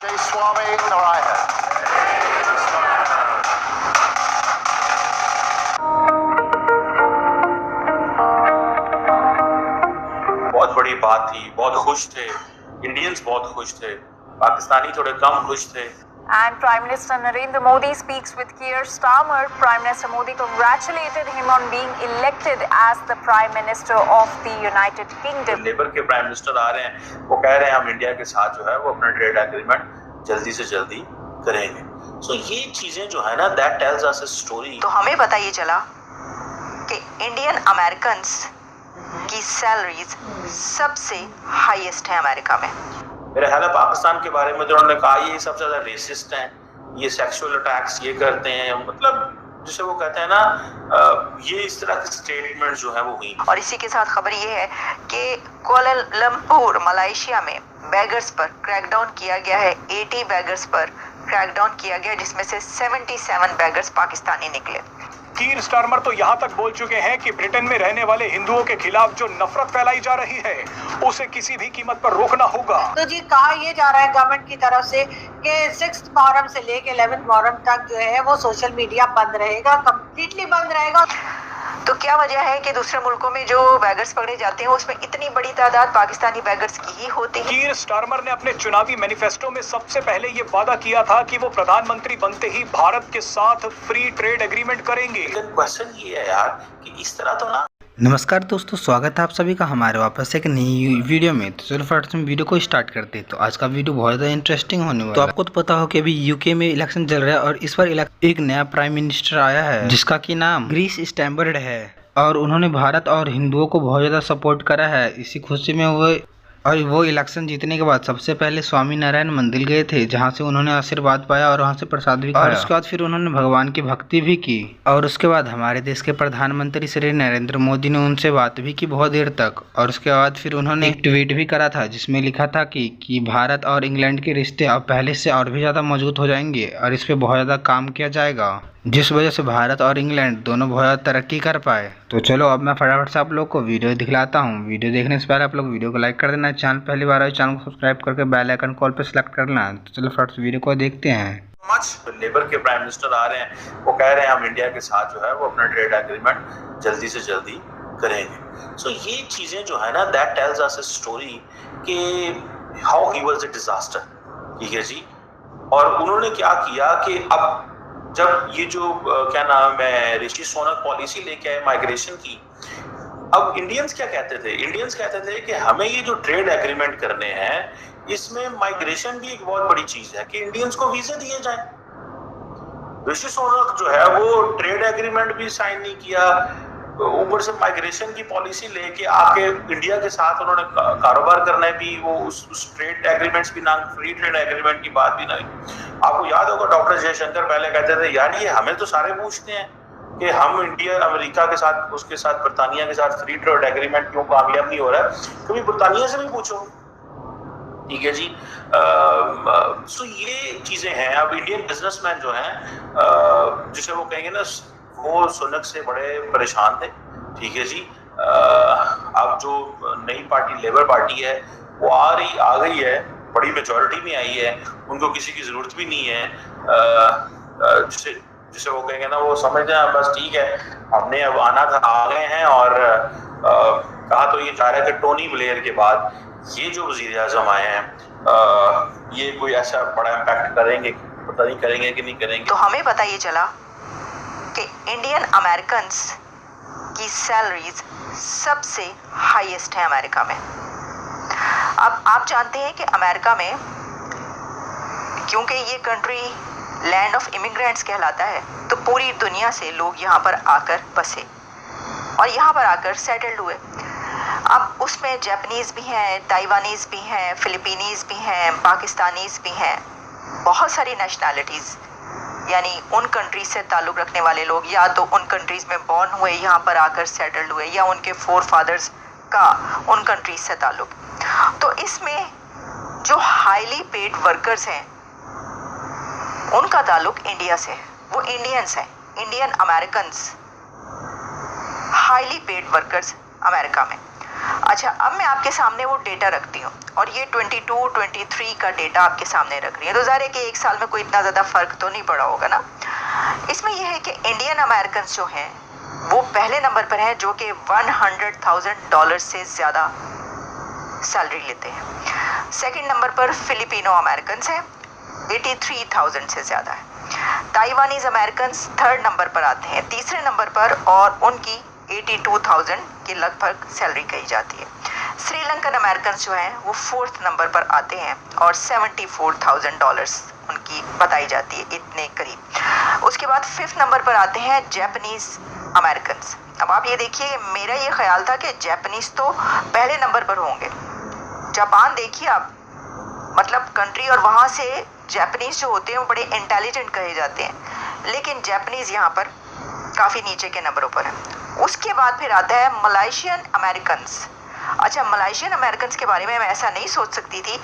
जय स्वामी नारायण। बहुत बड़ी बात थी, बहुत खुश थे, इंडियंस बहुत खुश थे, पाकिस्तानी थोड़े कम खुश थे। And Prime Minister Narendra Modi speaks with Keir Starmer. Prime Minister Modi congratulated him on being elected as the Prime Minister of the United Kingdom. Labour के प्राइम मिनिस्टर आ रहे हैं, वो कह रहे हैं हम इंडिया के साथ जो है वो अपना ट्रेड एग्रीमेंट जल्दी से जल्दी करेंगे। सो ये चीजें जो है ना, that tells us a story. तो हमें पता ये चला कि इंडियन अमेरिकन्स की सैलरीज सबसे हाईएस्ट है अमेरिका में। मेरा ख्याल है पाकिस्तान के बारे में जो उन्होंने कहा, ये सबसे ज्यादा रेसिस्ट हैं, ये सेक्सुअल अटैक्स ये करते हैं, मतलब जिसे वो कहते हैं ना, ये इस तरह के स्टेटमेंट जो है वो हुई। और इसी के साथ खबर ये है कि कुआलालंपुर मलेशिया में बैगर्स पर क्रैकडाउन किया गया है। 80 बैगर्स पर क्रैकडाउन किया गया, जिसमें से 77 बैगर्स पाकिस्तानी निकले। कीर स्टारमर तो यहाँ तक बोल चुके हैं कि ब्रिटेन में रहने वाले हिंदुओं के खिलाफ जो नफरत फैलाई जा रही है उसे किसी भी कीमत पर रोकना होगा। तो जी कहा ये जा रहा है गवर्नमेंट की तरफ से कि 6 मुहर्रम से लेके 11 मुहर्रम तक जो है वो सोशल मीडिया बंद रहेगा, कम्प्लीटली बंद रहेगा। तो क्या वजह है कि दूसरे मुल्कों में जो बैगर्स पकड़े जाते हैं उसमें इतनी बड़ी तादाद पाकिस्तानी बैगर्स की ही होती है? कीर स्टारमर ने अपने चुनावी मैनिफेस्टो में सबसे पहले ये वादा किया था कि वो प्रधानमंत्री बनते ही भारत के साथ फ्री ट्रेड एग्रीमेंट करेंगे। लेकिन क्वेश्चन ये है यार कि इस तरह तो ना। नमस्कार दोस्तों, स्वागत है आप सभी का हमारे वापस एक नई वीडियो में। तो चलो फटाफट से वीडियो को स्टार्ट करते हैं। तो आज का वीडियो बहुत ज़्यादा इंटरेस्टिंग होने वाला है। तो आपको तो पता हो कि अभी यूके में इलेक्शन चल रहा है और इस बार एक नया प्राइम मिनिस्टर आया है जिसका की नाम कीर स्टारमर है और उन्होंने भारत और हिंदुओं को बहुत ज़्यादा सपोर्ट करा है। इसी खुशी में वो इलेक्शन जीतने के बाद सबसे पहले स्वामी नारायण मंदिर गए थे, जहां से उन्होंने आशीर्वाद पाया और वहां से प्रसाद भी खाया। और उसके बाद फिर उन्होंने भगवान की भक्ति भी की और उसके बाद हमारे देश के प्रधानमंत्री श्री नरेंद्र मोदी ने उनसे बात भी की बहुत देर तक। और उसके बाद फिर उन्होंने एक ट्वीट भी करा था जिसमें लिखा था कि भारत और इंग्लैंड के रिश्ते अब पहले से और भी ज़्यादा मजबूत हो जाएंगे और इस पर बहुत ज़्यादा काम किया जाएगा, जिस वजह से भारत और इंग्लैंड दोनों बहुत ज़्यादा तरक्की कर पाए। तो चलो अब मैं फटाफट से आप लोग को वीडियो दिखलाता हूँ। वीडियो देखने से पहले आप लोग वीडियो को लाइक कर देना, चैनल पहली बार आए चैनल को सब्सक्राइब करके बेल आइकन कॉल पे सेलेक्ट कर लेना। तो चलो फटाफट से वीडियो को देखते हैं। लेबर के प्राइम मिनिस्टर आ रहे हैं, वो कह रहे हैं हम इंडिया के साथ जो है वो अपना ट्रेड एग्रीमेंट जल्दी से जल्दी करेंगे। सो ये चीजें जो है ना, that tells us a story कि how he was a disaster. ठीक है जी। और उन्होंने क्या किया कि अब जब ये जो क्या नाम है ऋषि सोनक पॉलिसी लेके आए माइग्रेशन की, अब इंडियंस क्या कहते थे? इंडियंस कहते थे कि हमें ये जो ट्रेड एग्रीमेंट करने हैं इसमें माइग्रेशन भी एक बहुत बड़ी चीज है कि इंडियंस को वीजा दिए जाए। ऋषि सोनक जो है वो ट्रेड एग्रीमेंट भी साइन नहीं किया, ऊपर से माइग्रेशन की पॉलिसी लेके आके इंडिया के साथ उन्होंने कारोबार करना है भी, वो उस ट्रेड एग्रीमेंट्स भी ना, फ्री ट्रेड एग्रीमेंट की बात भी नहीं। आपको याद होगा डॉक्टर जयशंकर पहले कहते थे यार ये हमें तो सारे पूछते हैं कि हम इंडिया अमेरिका के साथ, उसके साथ बरतानिया के साथ फ्री ट्रेड एग्रीमेंट क्यों कामयाब नहीं हो रहा है, कभी बरतानिया से भी पूछो। ठीक है जी। सो ये चीजें हैं। अब इंडियन बिजनेसमैन जो हैं, जिसे वो कहेंगे ना, वो सुनक से बड़े परेशान थे। ठीक है जी। अब जो नई पार्टी लेबर पार्टी है वो आ गई है, बड़ी मेजॉरिटी में आई है, उनको किसी की जरूरत भी नहीं है। जिसे वो कहेंगे ना, वो समझते हैं बस ठीक है हमने अब आना था, आ गए हैं। और कहा तो ये जा रहा है कि टोनी ब्लेयर के बाद ये जो वजीर आजम आए हैं ये कोई ऐसा बड़ा इम्पैक्ट करेंगे, पता नहीं करेंगे कि नहीं करेंगे। तो हमें पता ये चला कि इंडियन अमेरिकन्स की सैलरीज सबसे हाईएस्ट है अमेरिका में। अब आप जानते हैं कि अमेरिका में, क्योंकि ये कंट्री लैंड ऑफ इमिग्रेंट्स कहलाता है, तो पूरी दुनिया से लोग यहाँ पर आकर बसे और यहाँ पर आकर सेटल्ड हुए। अब उसमें जापानीज़ भी हैं, ताइवानीज़ भी हैं, फिलिपीनीज़ भी हैं, पाकिस्तानीज़ भी हैं, बहुत सारी नेशनैलिटीज़, यानी उन कंट्रीज से ताल्लुक़ रखने वाले लोग या तो उन कंट्रीज़ में बॉर्न हुए, यहाँ पर आकर सेटल्ड हुए, या उनके फोर फादर्स का उन कंट्रीज से ताल्लुक़। तो इसमें जो हाईली पेड वर्कर्स हैं उनका ताल्लुक़ इंडिया से है, वो इंडियंस हैं, Indian Americans, highly paid workers America में। अच्छा, अब मैं आपके सामने वो डेटा रखती हूँ और ये 22-23 का डेटा आपके सामने रख रही है, तो ज़ाहिर है कि एक साल में कोई इतना ज़्यादा फ़र्क तो नहीं पड़ा होगा ना। इसमें यह है कि इंडियन अमेरिकन जो हैं वो पहले नंबर पर हैं, जो कि $100,000 से ज़्यादा सैलरी लेते हैं। सेकंड नंबर पर फिलिपिनो अमेरिकन है, 83,000 से ज़्यादा है। ताइवानीज अमेरिकन थर्ड नंबर पर आते हैं, तीसरे नंबर पर, और उनकी 82,000 के लगभग सैलरी कही जाती है। श्रीलंकन अमेरिकन जो हैं वो फोर्थ नंबर पर आते हैं और $74,000 उनकी बताई जाती है, इतने करीब। उसके बाद फिफ्थ नंबर पर आते हैं जापानीज अमेरिकन। अब आप ये देखिए, मेरा ये ख्याल था कि जापानीज तो पहले नंबर पर होंगे। जापान देखिए आप, मतलब कंट्री, और वहाँ से जापानीज जो होते हैं वो बड़े इंटेलिजेंट कहे जाते हैं, लेकिन जापानीज यहाँ पर काफ़ी नीचे के नंबरों पर है। उसके बाद फिर आता है मलेशियन अमेरिकन। अच्छा, मलेशियन अमेरिकन के बारे में मैं ऐसा नहीं सोच सकती थी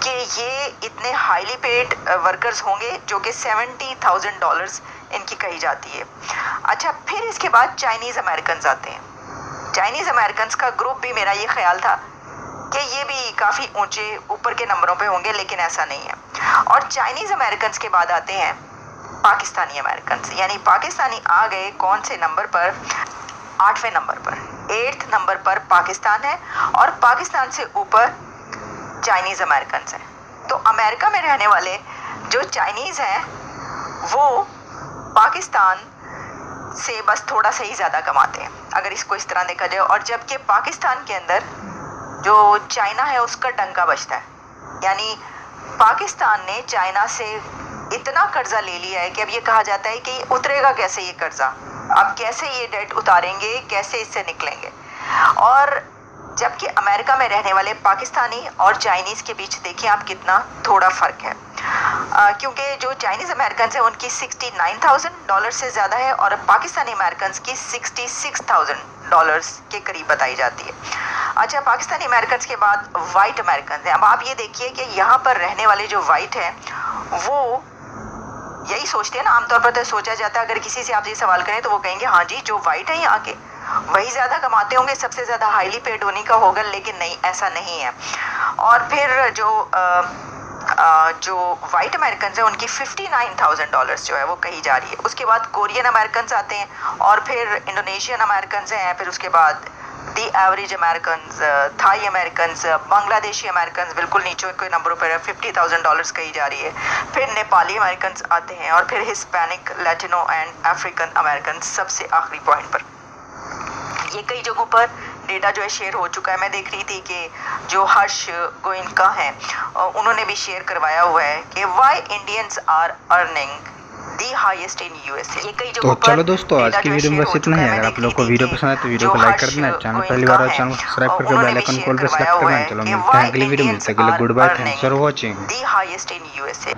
कि ये इतने हाईली पेड वर्कर्स होंगे, जो कि $70,000 इनकी कही जाती है। अच्छा, फिर इसके बाद चाइनीज़ अमेरिकन आते हैं। चाइनीज़ अमेरिकन का ग्रुप भी मेरा ये ख्याल था कि ये भी काफ़ी ऊंचे ऊपर के नंबरों पे होंगे, लेकिन ऐसा नहीं है। और चाइनीज़ अमेरिकन के बाद आते हैं पाकिस्तानी अमेरिकन, यानी पाकिस्तानी आ गए कौन से नंबर पर? 8वें नंबर पर। 8th नंबर पर पाकिस्तान है और पाकिस्तान से ऊपर चाइनीज़ अमेरिकन हैं। तो अमेरिका में रहने वाले जो चाइनीज़ हैं वो पाकिस्तान से बस थोड़ा सा ही ज़्यादा कमाते हैं, अगर इसको इस तरह देखा जाए। और जबकि पाकिस्तान के अंदर जो चाइना है उसका डंका बजता है, यानी पाकिस्तान ने चाइना से इतना कर्जा ले लिया है कि अब ये कहा जाता है कि उतरेगा कैसे ये कर्जा, अब कैसे ये डेट उतारेंगे, कैसे इससे निकलेंगे। और जबकि अमेरिका में रहने वाले पाकिस्तानी और चाइनीज़ के बीच देखिए आप कितना थोड़ा फ़र्क है, क्योंकि जो चाइनीज़ अमेरिकन है उनकी $69,000 से ज़्यादा है और पाकिस्तानी अमेरिकन की $66,000 के करीब बताई जाती है। अच्छा, पाकिस्तानी अमेरिकन के बाद वाइट अमेरिकन हैं। अब आप ये देखिए कि यहाँ पर रहने वाले जो वाइट हैं वो यही सोचते हैं ना, आमतौर पर तो सोचा जाता है, अगर किसी से आप ये सवाल करें तो वो कहेंगे हाँ जी, जो वाइट है यहाँ के वही ज़्यादा कमाते होंगे, सबसे ज़्यादा हाईली पेड उन्हीं का होगा, लेकिन नहीं, ऐसा नहीं है। और फिर जो वाइट अमेरिकन है उनकी $59,000 जो है वो कही जा रही है। उसके बाद कोरियन अमेरिकन आते हैं और फिर इंडोनेशियन अमेरिकन हैं, फिर उसके बाद the average American, Thai American, Bangladeshi American बिल्कुल नीचे के नंबरों पर $50,000 कही जा रही है। फिर नेपाली अमेरिकन आते हैं और फिर Hispanic, Latino and African American सबसे आखिरी पॉइंट पर। ये कई जगहों पर डेटा जो है शेयर हो चुका है। मैं देख रही थी कि जो हर्ष गोयनका हैं उन्होंने भी शेयर करवाया हुआ है कि why Indians are earning the highest in USA. ये कई जगहों तो चलो दोस्तों, आज की वीडियो में बस इतना ही। अगर आप लोगों को वीडियो पसंद आए तो वीडियो को लाइक कर देना, चैनल पहली बार है चैनल को सब्सक्राइब करके बेल आइकन कॉल पे सेलेक्ट करना। चलो मिलते हैं अगली वीडियो में, तब तक के लिए good bye, thanks for watching. The highest in USA.